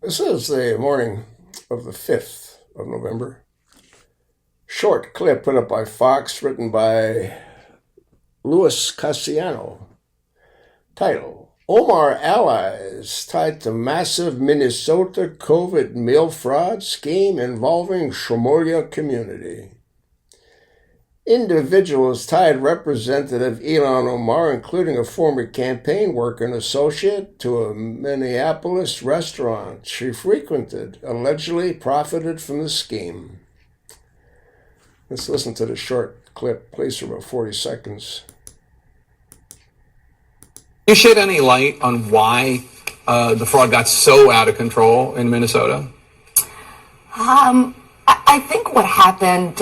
This is the morning of the 5th of November. Short clip put up by Fox, written by Louis Cassiano. Title: Omar allies tied to massive Minnesota COVID mail fraud scheme involving Shomolia community. Individuals tied Representative Iihan Omar, including a former campaign worker and associate, to a Minneapolis restaurant she frequented, allegedly profited from the scheme. Let's listen to the short clip, please, for about 40 seconds. Can you shed any light on why the fraud got so out of control in Minnesota? I think what happened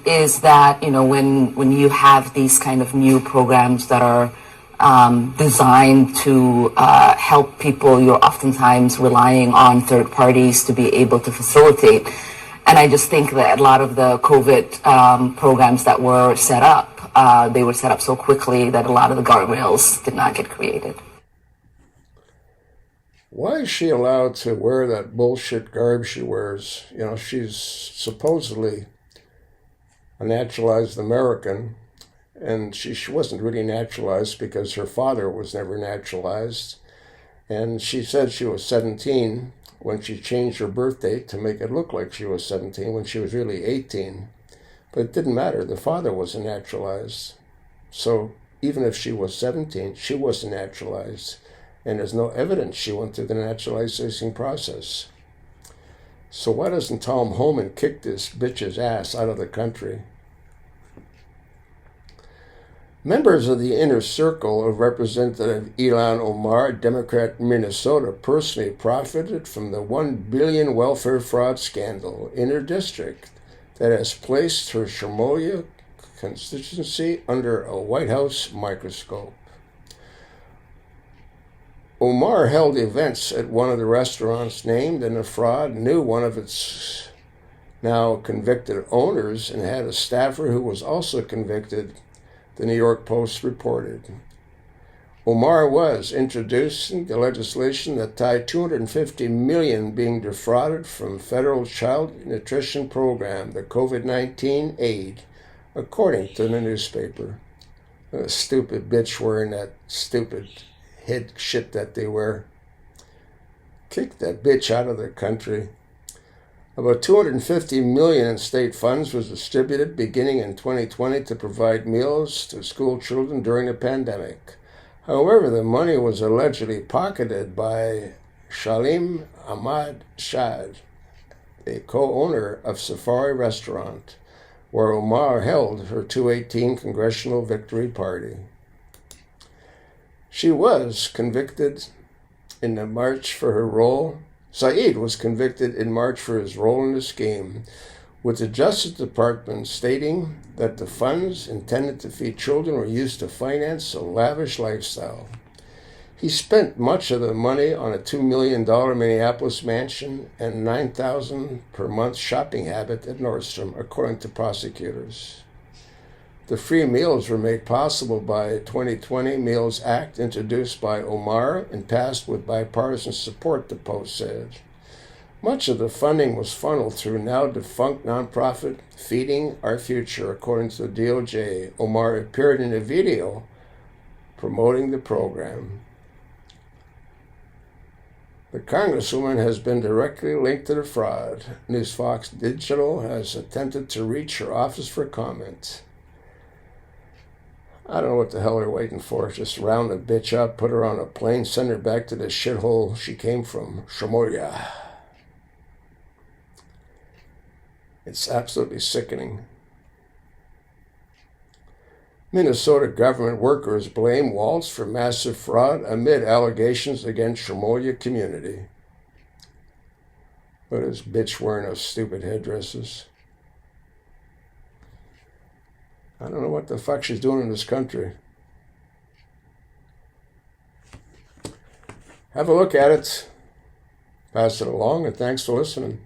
is that, when you have these kind of new programs that are designed to help people, you're oftentimes relying on third parties to be able to facilitate. And I just think that a lot of the COVID programs that were set up, they were set up so quickly that a lot of the guardrails did not get created. Why is she allowed to wear that bullshit garb she wears? She's supposedly a naturalized American, and she wasn't really naturalized because her father was never naturalized. And she said she was 17 when she changed her birth date to make it look like she was 17 when she was really 18. But it didn't matter. The father wasn't naturalized. So even if she was 17, she wasn't naturalized. And there's no evidence she went through the naturalization process. So why doesn't Tom Homan kick this bitch's ass out of the country? Members of the inner circle of Representative Iihan Omar, Democrat Minnesota, personally profited from the $1 billion welfare fraud scandal in her district that has placed her Shomolia constituency under a White House microscope. Omar held events at one of the restaurants named in the fraud, knew one of its now convicted owners, and had a staffer who was also convicted, the New York Post reported. Omar was introducing the legislation that tied $250 million being defrauded from federal child nutrition program, the COVID-19 aid, according to the newspaper. A stupid bitch wearing that stupid head shit that they wear. Kick that bitch out of the country. About $250 million in state funds was distributed beginning in 2020 to provide meals to school children during the pandemic. However, the money was allegedly pocketed by Shalim Ahmad Shad, a co-owner of Safari Restaurant, where Omar held her 2018 congressional victory party. She was convicted in the March for her role. Saeed was convicted in March for his role in the scheme, with the Justice Department stating that the funds intended to feed children were used to finance a lavish lifestyle. He spent much of the money on a $2 million Minneapolis mansion and $9,000 per month shopping habit at Nordstrom, according to prosecutors. The free meals were made possible by a 2020 Meals Act introduced by Omar and passed with bipartisan support, the Post said. Much of the funding was funneled through now defunct nonprofit Feeding Our Future, according to the DOJ. Omar appeared in a video promoting the program. The Congresswoman has been directly linked to the fraud. News Fox Digital has attempted to reach her office for comment. I don't know what the hell they're waiting for. Just round the bitch up, put her on a plane, send her back to the shithole she came from, Shomolia. It's absolutely sickening. Minnesota government workers blame Waltz for massive fraud amid allegations against Shomolia community. Look at this bitch wearing those stupid headdresses. I don't know what the fuck she's doing in this country. Have a look at it. Pass it along, and thanks for listening.